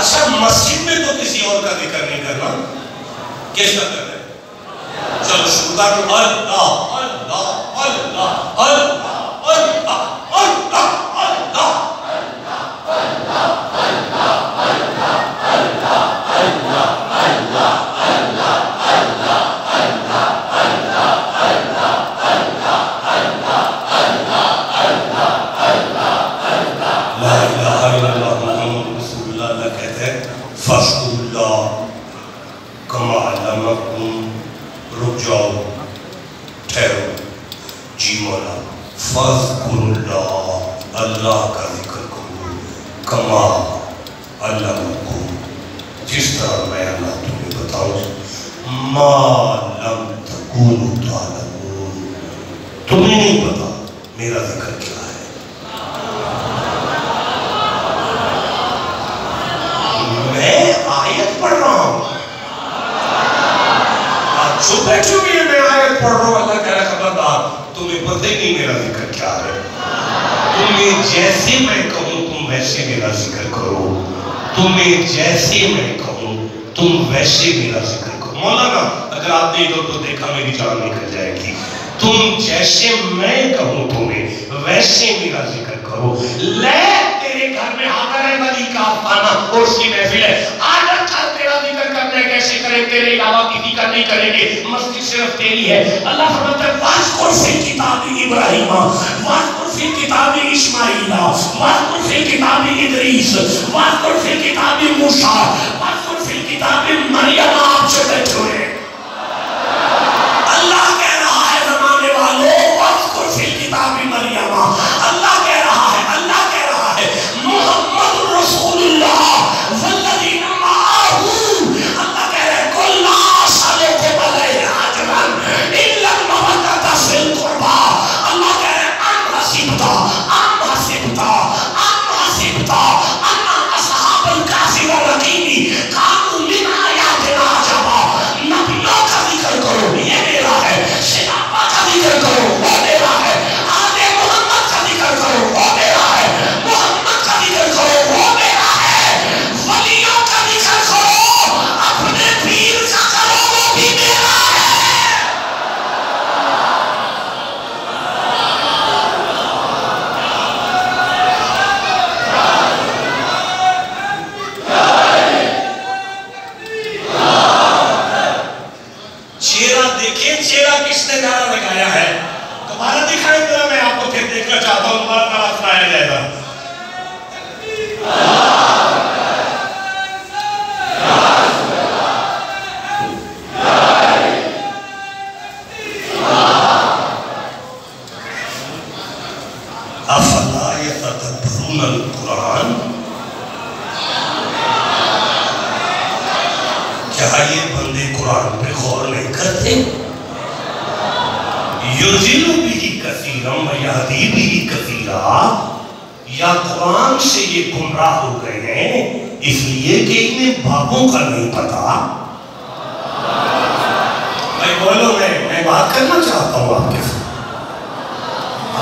اچھا مسجد میں تو کسی اور کا ذکر نہیں کرنا، کس کا کرنا ہے؟ چلو شروع کر دو، اللہ اللہ اللہ اللہ اللہ اللہ فَاذْكُرُوا اللَّهَ كَمَا عَلَّمَكُمْ، رک جاؤ، ٹھہرو، جی مولا، فَاذْكُرُوا اللَّهَ، اللہ کا ذکر کرو، کما علمکم، جس طرح میں اللہ تمہیں بتاؤں، ما لم تکونوا تعلمون، تمہیں نہیں پتا میرا ذکر کیا ہے۔ میں آیت پڑھ رہا ہوں، آپ چھو بیٹھو بھی میں آیت پڑھ رہا ہوں، اللہ کہہ رہا ہے خبردار تمہیں پتہ ہی نہیں میرا ذکر کیا ہے، تمہیں جیسے میں کہوں تم ویسے میرا ذکر کرو، تمہیں جیسے میں کہوں تم ویسے میرا ذکر کرو۔ مولانا اگر آپ نے ادھر تو دیکھا میری جان نکل جائے گی، تم جیسے میں کہوں تمہیں ویسے میرا ذکر کرو۔ لے تیرے گھر میں حاضر ہے ولی کا آفانہ اور اس کی محفل ہے، آجا چل تیرا ذکر کرنے کیسے کریں، تیرے علاوہ کسی کا نہیں کریں گے، مسجد صرف تیری ہے۔ اللہ فرماتا ہے وَاذْكُرْ فِي الْكِتَابِ إِبْرَاہِیمَ وَاذْكُرْ فِي الْكِتَابِ إِسْمَاعِیلَ وَاذْكُرْ فِي الْكِتَابِ إِدْرِیس وَاذْكُرْ فِي الْكِتَابِ موسیٰ وَاذْكُرْ فِي الْكِتَابِ مریم۔ آپ سے بیٹھے ہوئے اللہ کہہ رہا ہے زمانے والوں وَاذْكُرْ فِي الْكِتَابِ مریم، اللہ کہہ رہا ہے محمد رسول اللہ والذین معہ، اللہ کہہ رہے کُلَّا أَسْأَلُكُمْ عَلَیْهِ أَجْرًا إِلَّا الْمَوَدَّةَ فِی الْقُرْبَى، اللہ کہہ رہے أَمْ حَسِبْتَ أَنَّ أَصْحَابَ الْكَهْفِ وَالرَّقِیمِ كَانُوا مِنْ آیَاتِنَا عَجَبًا۔ نبیوں کا ذکر کرو، یہ میرا ہے، صحابہ کا ذکر کرو، وہ میرا ہے، آل محمد کا ذکر کرو، وہ میرا ہے، محمد کا ذکر کرو، وہ میرا ہے، ولیوں کا ذکر کرو، اپنے پیر کا کرو، وہ بھی میرا ہے۔ چہرہ دیکھیں، چہرہ کس نے گانا لگایا ہے، دوبارہ دکھائیں ذرا، میں آپ کو پھر دیکھنا چاہتا ہوں، دوبارہ نواز سنایا جائے گا۔ افلا یتدبرون القرآن، کیا یہ بندے قرآن پہ غور نہیں کرتے؟ یضل بہ کثیرا ویہدی بہ کثیرا، یا قرآن سے یہ گمراہ ہو گئے ہیں اس لیے کہ انہیں بابوں کا نہیں پتا۔ بھائی بولو، میں بات کرنا چاہتا ہوں آپ کے ساتھ،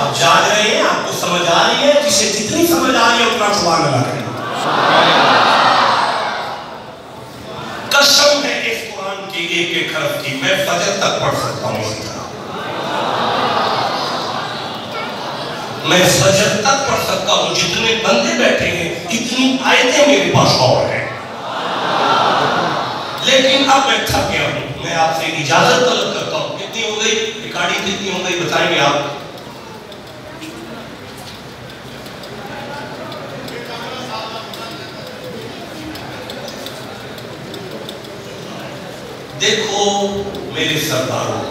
آپ جان رہے ہیں، آپ کو سمجھ آ رہی ہے، جسے جتنی سمجھ آ رہی ہے اتنا سبحان اللہ کریں۔ قسم ہے اس قرآن کی ایک ایک حرف کی، میں فجر تک پڑھ سکتا ہوں اسی طرح، میں فجر تک پڑھ سکتا ہوں، جتنے بندے بیٹھے ہیں اتنی آیتیں میرے پاس اور ہیں، لیکن اب میں تھک گیا ہوں، میں آپ سے اجازت طلب کرتا ہوں۔ کتنی ہو گئی ریکارڈنگ، کتنی ہو گئی بتائیں گے آپ؟ دیکھو میرے سرداروں،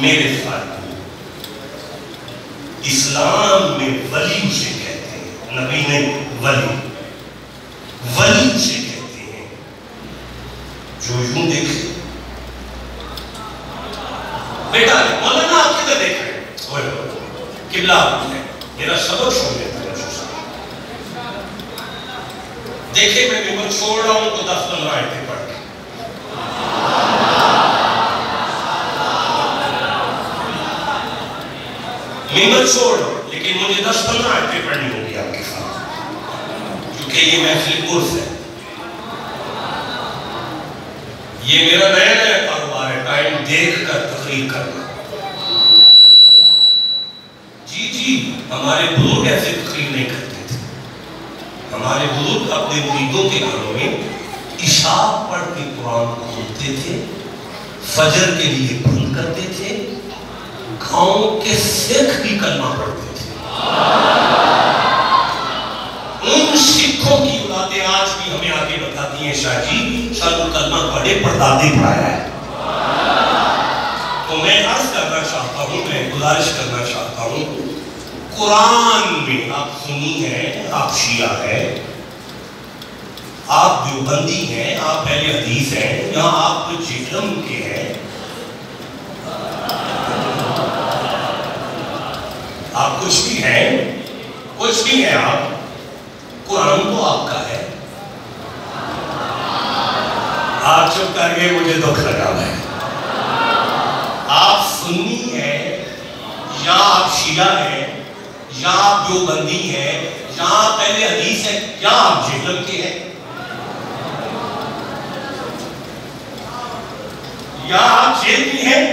میرے ساتھ اسلام میں ولی اسے کہتے ہیں، نبی نے ولی اسے کہتے ہیں جو یوں دیکھے۔ بیٹا مولانا آپ کدھر دیکھ رہے ہیں؟ قبلہ آپ ہے، میرا سبق سن لیتا ہے۔ دیکھیں میں ممبر چھوڑ رہا ہوں تو 10-15 آیتیں پڑھ کے، ممبر چھوڑ لیکن مجھے 10-15 آیتیں پڑھنی ہوگی آپ کے ساتھ، کیونکہ یہ محفل عرف ہے۔ یہ میرا نیا نیا کاروبار ہے، ٹائم دیکھ کر تقریر کرنا۔ جی ہمارے بزرگ ایسے تقریر نہیں کرتے تھے۔ ہمارے بزرگ اپنے مریدوں کے گھروں میں عشاء پڑھ کے قرآن کھولتے تھے، فجر کے لیے بند کرتے تھے، گاؤں کے سکھ بھی کلمہ پڑھتے تھے۔ ان سکھوں کی اولادیں آج بھی ہمیں آگے بتاتی ہیں، شاہ جی سارو کلمہ پڑھے پردادے پڑھایا ہے۔ تو میں عرض کرنا چاہتا ہوں، میں گزارش کرنا چاہتا ہوں، قرآن میں آپ سنی ہیں، آپ شیعہ ہیں، آپ دیوبندی ہیں، آپ اہل حدیث ہیں، یا آپ جہلم کے ہیں، آپ کچھ بھی ہیں، کچھ بھی ہیں آپ، قرآن تو آپ کا ہے۔ آپ چپ کر کے مجھے دکھ لگا ہے۔ آپ سنی ہیں یا آپ شیعہ ہیں یا آپ دیوبندی ہیں یا آپ اہل حدیث ہیں یا آپ جہلم کے ہیں یا آپ جیل میں ہیں،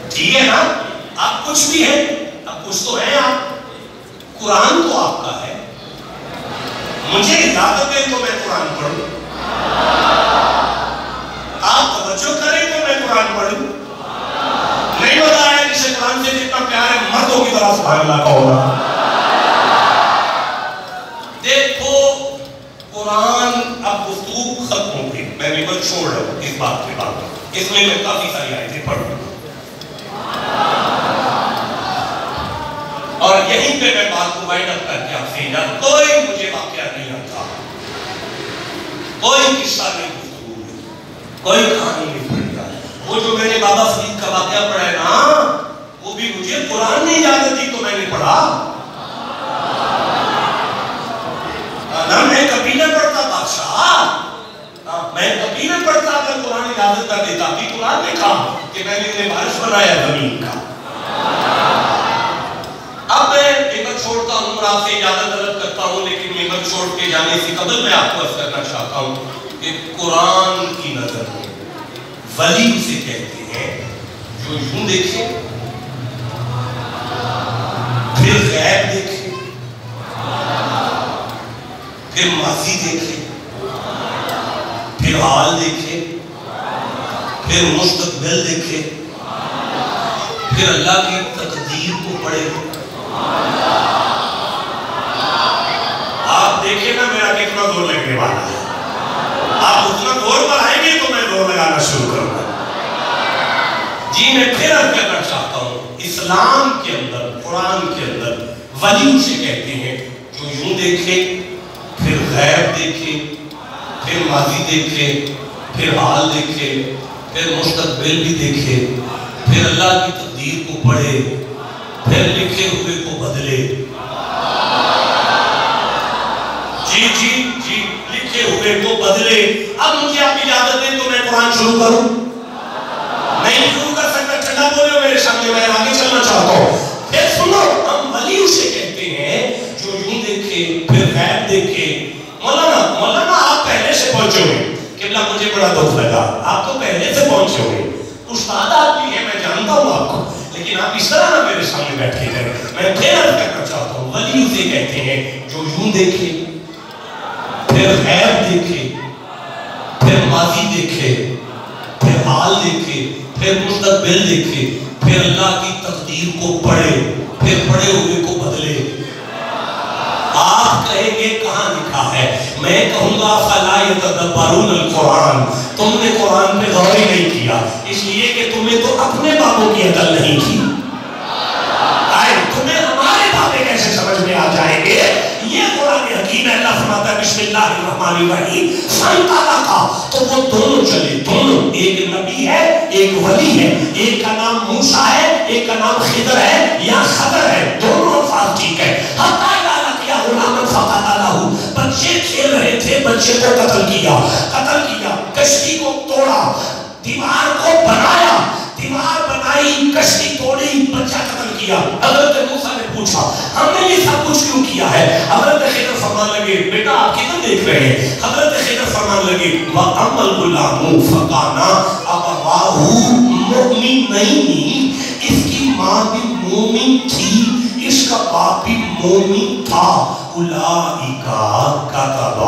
ٹھیک ہے نا؟ آپ کچھ بھی ہیں، اب کچھ تو ہیں آپ، قرآن تو آپ کا ہے۔ مجھے اجازت ہے تو میں قرآن پڑھوں، آپ توجہ کریں تو میں قرآن پڑھوں۔ نہیں بتایا جسے قرآن سے جتنا پیار ہے مردوں کی طرح سبحان اللہ کا ہوگا۔ دیکھو قرآن اب گفتگو ختم ہو گئی، میں بھی بس چھوڑ رہا ہوں اس بات کے بعد، اس میں کافی ساری آیتیں پڑھوں گا اور یہیں پہ میں بات کو وائنڈ اپ کر کے آپ سے جا، کوئی مجھے واقعہ نہیں آتا، کوئی قصہ نہیں گفتگو میں، کوئی کہانی نہیں پڑھتا۔ وہ جو میں نے بابا فرید کا واقعہ پڑھا ہے نا، وہ بھی مجھے قرآن نے اجازت دی تو میں نے پڑھا، نہ میں کبھی نہ پڑھتا بادشاہ، میں کبھی نہ پڑھتا اگر قرآن اجازت نہ دیتا۔ بھی قرآن نے کہا کہ میں نے انہیں وارث بنایا زمین کا۔ اب میں ممبر چھوڑتا ہوں اور آپ سے اجازت طلب کرتا ہوں، لیکن ممبر چھوڑ کے جانے سے قبل میں آپ کو عرض کرنا چاہتا ہوں کہ قرآن کی نظر میں ولی اسے کہتے ہیں جو یوں دیکھے، پھر غیب دیکھے، پھر ماضی دیکھے، پھر حال دیکھے، پھر مستقبل دیکھے، پھر اللہ کی تقدیر کو پڑھے۔ آپ دیکھیں نا میرا کتنا زور لگنے والا ہے، آپ اتنا زور پر آئیں گے تو میں زور لگانا شروع کروں گا۔ جی میں پھر عرض کرنا چاہتا ہوں، اسلام کے اندر، قرآن کے اندر ولی اسے کہتے ہیں جو یوں دیکھے، پھر غیب دیکھے، پھر ماضی دیکھے، پھر حال دیکھے، پھر مستقبل بھی دیکھے، پھر اللہ کی تقدیر کو پڑھے، پھر لکھے ہوئے کو بدلے۔ جی لکھے ہوئے کو بدلے۔ اب مجھے آپ اجازت دیں تو میں قرآن شروع کروں؟ نہیں شروع کر سکتا، ٹھنڈا بولے میرے سامنے، میں آگے چلنا چاہتا ہوں۔ پھر سنو، ہم ولی اسے کہتے ہیں جو یوں دیکھے، پھر غیب دیکھے۔ مولانا آپ پہلے سے پہنچے ہوئے، قبلہ مجھے بڑا دکھ لگا، آپ تو پہلے سے پہنچے ہوئے، استاد آپ بھی ہیں، میں جانتا ہوں آپ کو، لیکن آپ اس طرح نہ میرے سامنے بیٹھے کریں۔ میں پھر عرض کرنا چاہتا ہوں، ولی اسے کہتے ہیں جو یوں دیکھے، پھر غیب دیکھے، پھر ماضی دیکھے، پھر حال دیکھے، پھر مستقبل دیکھے، پھر اللہ کی تقدیر کو پڑھے، پھر پڑھے ہوئے کو بدلے۔ آپ کہیں گے کہاں لکھا ہے؟ میں کہوں گا فَلَا يَتَدَبَّرُونَ الْقُرْآنَ، تم نے قرآن پہ غور ہی نہیں کیا، اس لیے کہ تمہیں تو اپنے بابوں کی عقل نہیں تھی۔ تمہیں ہمارے بابے کیسے سمجھ میں آ جائیں گے؟ یہ قرآن حکیم ہے، اللہ فرماتا ہے بسم اللہ الرحمن الرحیم، فَانْطَلَقَا، تو وہ دونوں چلے، دونوں، ایک نبی ہے ایک ولی ہے، ایک کا نام موسیٰ ہے ایک کا نام خضر ہے یا خضر ہے، دونوں الفاظ ٹھیک ہے۔ بچے کھیل رہے تھے، بچے کو قتل کیا، کشتی کو توڑا، دیوار کو بنایا، دیوار بنائی، کشتی توڑی، بچہ قتل کیا۔ حضرت موسیٰ نے پوچھا ہم نے یہ سب کچھ کیوں کیا ہے؟ حضرت خضر فرمان لگے بیٹا آپ کدھر دیکھ رہے ہیں؟ حضرت خضر فرمان لگے وَأَمَّا الْغُلَامُ فَكَانَ أَبَوَاهُ مُؤْمِنَيْنِ، اس کی ماں بھی مومن تھی، اس کا باپ بھی مومن تھا. اولئک کتب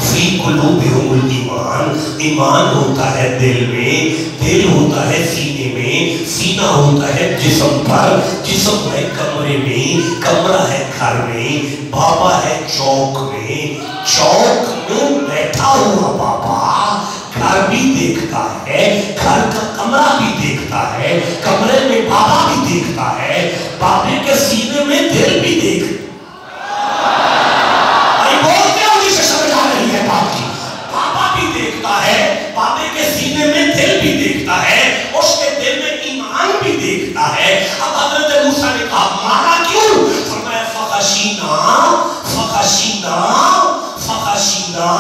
فی قلوبہم الایمان، ایمان ہوتا ہے دل میں، دل ہوتا ہے سینے میں، سینہ ہوتا ہے جسم پر، جسم ہے کمرے میں، کمرہ ہے گھر میں، بابا ہے چوک میں، چوک میں بیٹھا ہوا بابا گھر بھی دیکھتا ہے، گھر کا کمرہ بھی دیکھتا ہے، کمرے میں بابا بھی دیکھتا ہے، بابے کے سینے میں دل بھی دیکھتا ہے. بابے کے سینے میں دل بھی دیکھتا ہے، اس کے دل میں ایمان بھی دیکھتا ہے. اب حضرت موسیٰ نے کہا مارا کیوں؟ فرمایا فخشینا فخشینا فخشینا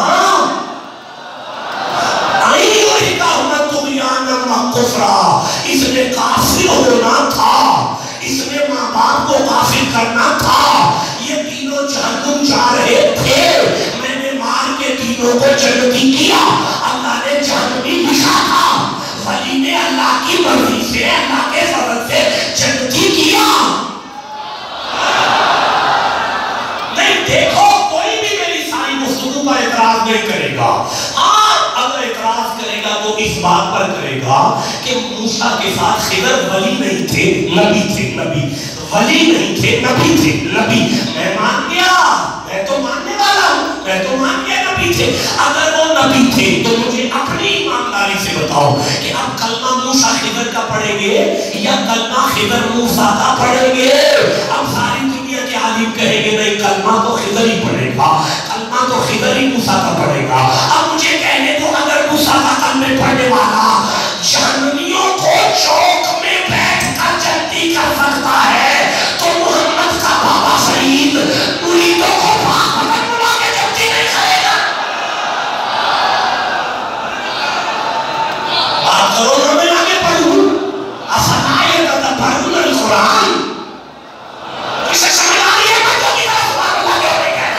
اس نے کافر ہونا تھا، اس نے ماں باپ کو کافر کرنا تھا. یہ تینوں جہنم جا رہے تھے، میں نے مار کے تینوں کو جنتی کیا. اللہ نے جہنمی لکھا تھا، ولی نے اللہ کی مرضی سے، اللہ کے فضل سے جنتی کیا. نہیں دیکھو کوئی بھی میری ساری گفتگو پر اعتراض نہیں کرے گا. اگر اعتراض کرے گا تو اس بات پر کرے گا کہ موسیٰ کے ساتھ خضر ولی نہیں تھے، نبی تھے. نبی ولی نہیں تھے، نبی تھے. نبی میں مان گیا، میں تو ماننے والا ہوں، میں تو مان گیا نبی تھے. اگر وہ نبی تھے تو مجھے اپنی ایمانداری سے بتاؤ کہ اب کلمہ موسیٰ خضر کا پڑھیں گے یا کلمہ خضر موسیٰ کا پڑھیں گے؟ اب ساری دنیا کے عالم کہیں گے نہیں کلمہ تو خضر ہی پڑھے گا، کلمہ تو خضر ہی موسیٰ کا پڑھے گا. اب مجھے کہنے تو اگر موسیٰ کا کلمہ پڑھنے والا جہنمیوں کو چوک میں بیٹھ کر جنتی کر سکتا ہے تو محمد کا بابا سعید مریدوں کو پاک مدد بنا کے جنتی نہیں کرے گا. بات کرو نا میں آگے پڑھوں. افلا یتدبرون القرآن، کسے سمجھ آ رہی ہے بچوں کی طرف سبحان اللہ کہہ رہے ہیں؟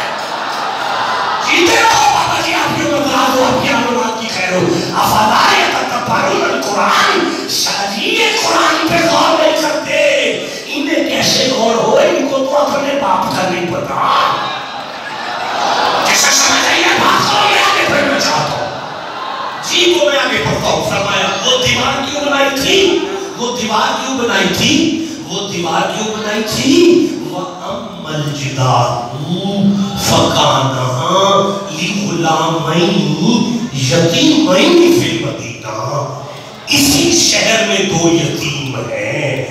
جیتے رہو بابا جی، آپ کی مدراز ہو، آپ کی معلومات کی خیر ہو. افلا یتدبرون القرآن، شاہجی یہ قرآن پہ غور نہیں کرتے. انہیں کیسے غور ہو؟ ان کو تو اپنے باپ کا نہیں پتا. کیسے سمجھ آئی ہے بات کو؟ میں آگے پڑھنا چاہتا ہوں جی، تو میں آگے پڑھتا ہوں. فرمایا وہ دیوار کیوں بنائی تھی؟ وہ دیوار کیوں بنائی تھی؟ وہ دیوار کیوں بنائی تھی؟ وَأَمَّا الْجِدَارُ فَكَانَ لِغُلَامَيْنِ یتیمین فی المدینہ، اسی شہر میں دو یتیم ہیں.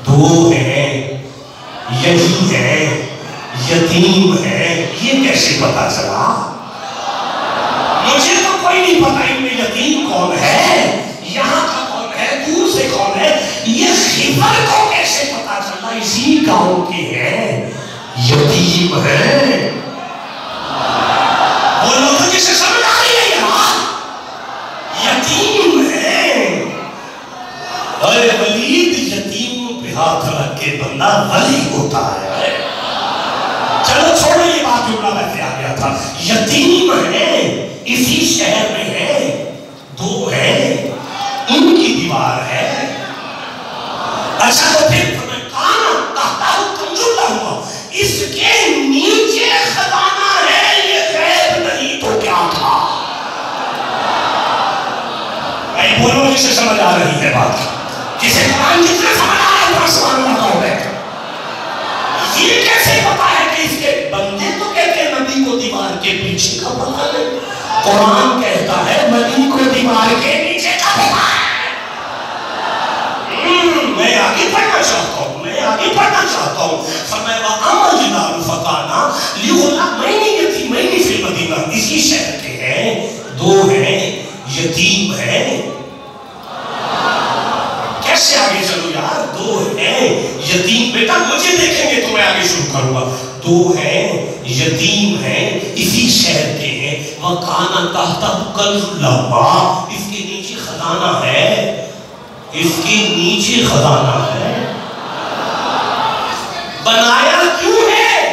دو ہیں، یہی ہیں، یتیم ہیں. یہ کیسے پتا چلا؟ مجھے تو کوئی نہیں پتا ان میں یتیم کون ہے، یہاں کا کون ہے، دور سے کون ہے. یہ خضر کو کیسے پتا چلا اسی گاؤں کے ہیں، یتیم ہیں. وہ لوگ جسے سمجھ آ رہی ہے یہاں یتیم ہیں. اے ولید، یتیم پہ ہاتھ رکھ کے بندہ ولی ہوتا ہے. چلو چھوڑو یہ بات جملہ ویسے آ گیا تھا. یتیم ہیں، اسی شہر میں ہیں، دو ہیں، ان کی دیوار ہے. اچھا تو پھر کانا تحتہ کنزٌ لہما، اس کے نیچے خزانہ ہے، یہ غیب نہیں تو کیا تھا؟ اے بولو جسے سمجھ آ رہی ہے بات، جسے قرآن جتنے سمجھ آ رہا ہے سبحان اللہ کا ہوئے. یہ کیسے پتا ہے کہ اس کے بندے تو کہتے ہیں نبی کو دیوار کے پیچھے کا پتا نہیں، قرآن کہتا ہے نبی کو دیوار کے نیچے کا پتا ہے. میں آگے پڑھنا چاہتا ہوں، میں آگے پڑھنا چاہتا ہوں. فرمایا وَأَمَّا الْجِدَارُ فَكَانَ لِغُلَامَيْنِ یتیمین فی المدینہ، اسی شہر کے ہیں، دو ہیں، یتیم ہیں. کیسے آگے چلو یار؟ دو ہیں یتیم. بیٹا مجھے دیکھیں گے تو میں آگے شروع کروں گا. دو ہیں، یتیم ہیں، اسی شہر کے ہیں. وَكَانَ تَحْتَهُ كَنزٌ لَهُمَا، اس کے نیچے خزانہ ہے، اس کے نیچے خزانہ ہے. بنایا کیوں ہے؟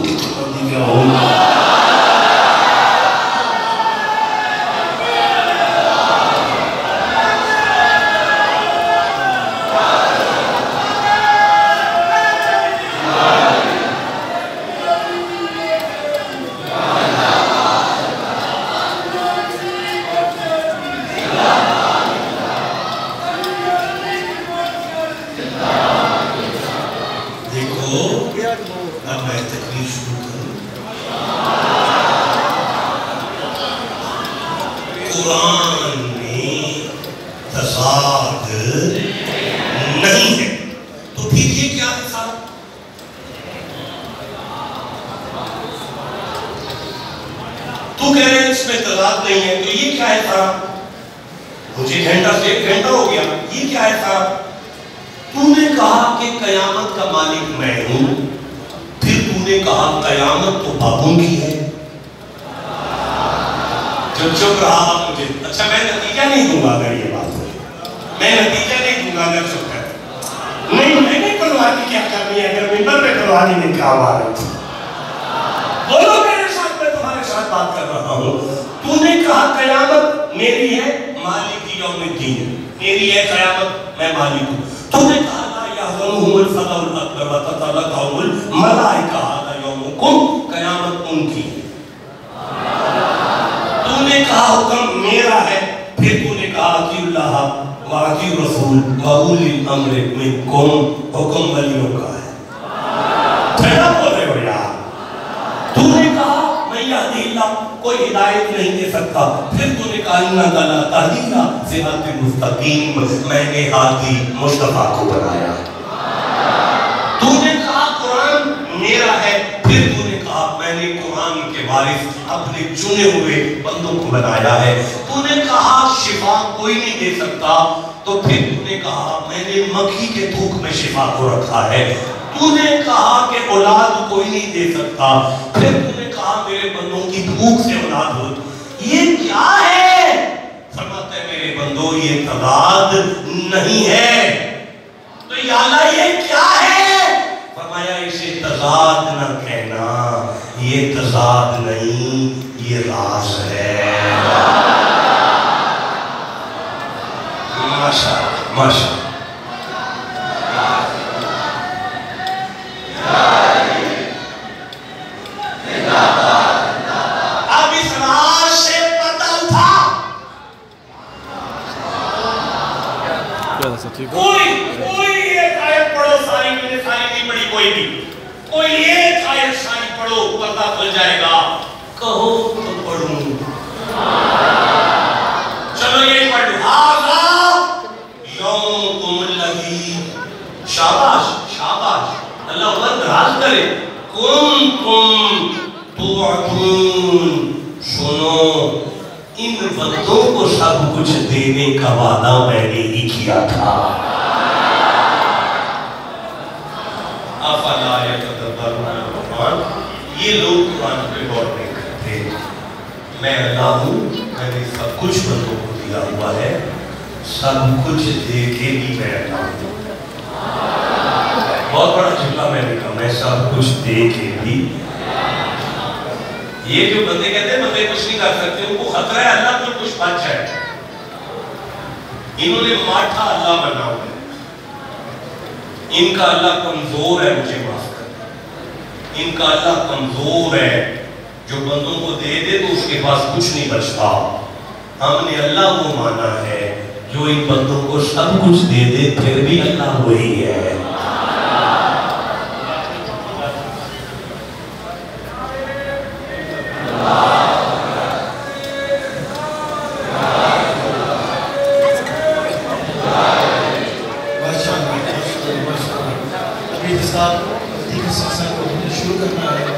اب میں تقریر شروع کروں. قرآن میں تضاد نہیں ہے تو پھر یہ کیا ہے صاحب؟ تو کہہ رہے ہیں اس میں تضاد نہیں ہے تو یہ کیا ہے صاحب؟ مجھے گھنٹہ سے 1 گھنٹہ ہو گیا. یہ کیا ہے صاحب؟ تو نے کہا کہ قیامت کا مالک میں ہوں, پھر تو نے کہا قیامت تو بابوں کی ہے. جو چپ رہا مجھے اچھا میں نتیجہ نہیں دوں گا اگر یہ بات ہوئی, میں نتیجہ نہیں دوں گا اگر چپ کر. نہیں میں نے قربانی کیا کرنی ہے اگر ممبر پہ قربانی نہیں کہا ہوا رہا تھا. بولو میرے ساتھ, میں تمہارے ساتھ بات کر رہا ہوں. تو نے کہا قیامت میری ہے, مالک یوم الدین میری ہے قیامت, میں مالک ہوں. تو نے کہا لا یحزنہم الفزع الاکبر وتتلقاهم الملائکہ ھذا یومکم, قیامت ان کی ہے. تو نے کہا حکم میرا ہے, پھر تو نے کہا اطیعوا اللہ واطیعوا الرسول واولی الامر منکم, حکم ولیوں کا ہے. کیا بول رہے ہو یار؟ تو نے کہا من یہدی اللہ, کوئی ہدایت نہیں دے سکتا. پھر تو نے کہا انک لا تہدی الی صراط مستقیم, میں نے ہادی مصطفیٰ کو بنایا. تو نے کہا قرآن میرا ہے, پھر تو نے کہا میں نے قرآن کے وارث اپنے چنے ہوئے بندوں کو بنایا ہے. تو نے کہا شفا کوئی نہیں دے سکتا, تو پھر تو نے کہا میں نے مکھی کے تھوک میں شفا کو رکھا ہے. تو نے کہا کہ اولاد کوئی نہیں دے سکتا, پھر تو نے کہا میرے بندوں کی تھوک سے اولاد ہو. یہ کیا ہے؟ فرماتے ہیں میرے بندوں یہ تضاد نہیں ہے. تو یا اللہ یہ کیا ہے؟ فرمایا اسے تضاد نہ کہنا, یہ تضاد نہیں, یہ راز ہے. ماشاءاللہ ماشاءاللہ. اب اس راز سے پتہ اٹھا. کوئی ایک آیت پڑھو, ساری میں نے ساری نہیں پڑھی, کوئی بھی کوئی ایک آیت ساری پڑھو, پتہ کھل جائے گا. کہو تو پڑھوں. چلو یہ پڑھ لو. ھذا یومکم الذی, شاباش شاباش, اللہ اکبر راز کرے, کنتم توعدون. سنو, ان بندوں کو سب کچھ دینے کا وعدہ میں نے ہی کیا تھا. افلا یتدبرون القرآن, یہ لوگ قرآن پہ غور نہیں کرتے. میں اللہ ہوں, میں نے سب کچھ بندوں کو دیا ہوا ہے, سب کچھ دے کے بھی میں اللہ ہوں. بہت بڑا جملہ میں نے کہا, میں سب کچھ دے کے بھی. یہ جو بندے کہتے ہیں بندے کچھ نہیں کر سکتے, ان کو خطرہ ہے اللہ کو کچھ بچ جائے. انہوں نے ماٹھا اللہ بنا ہوا ہے. ان کا اللہ کمزور ہے, مجھے معاف کر. ان کا اللہ کمزور ہے, جو بندوں کو دے دے تو اس کے پاس کچھ نہیں بچتا. ہم نے اللہ کو مانا ہے جو ان بندوں کو سب کچھ دے دے, پھر بھی اللہ وہی ہے. شروع کرنا ہے.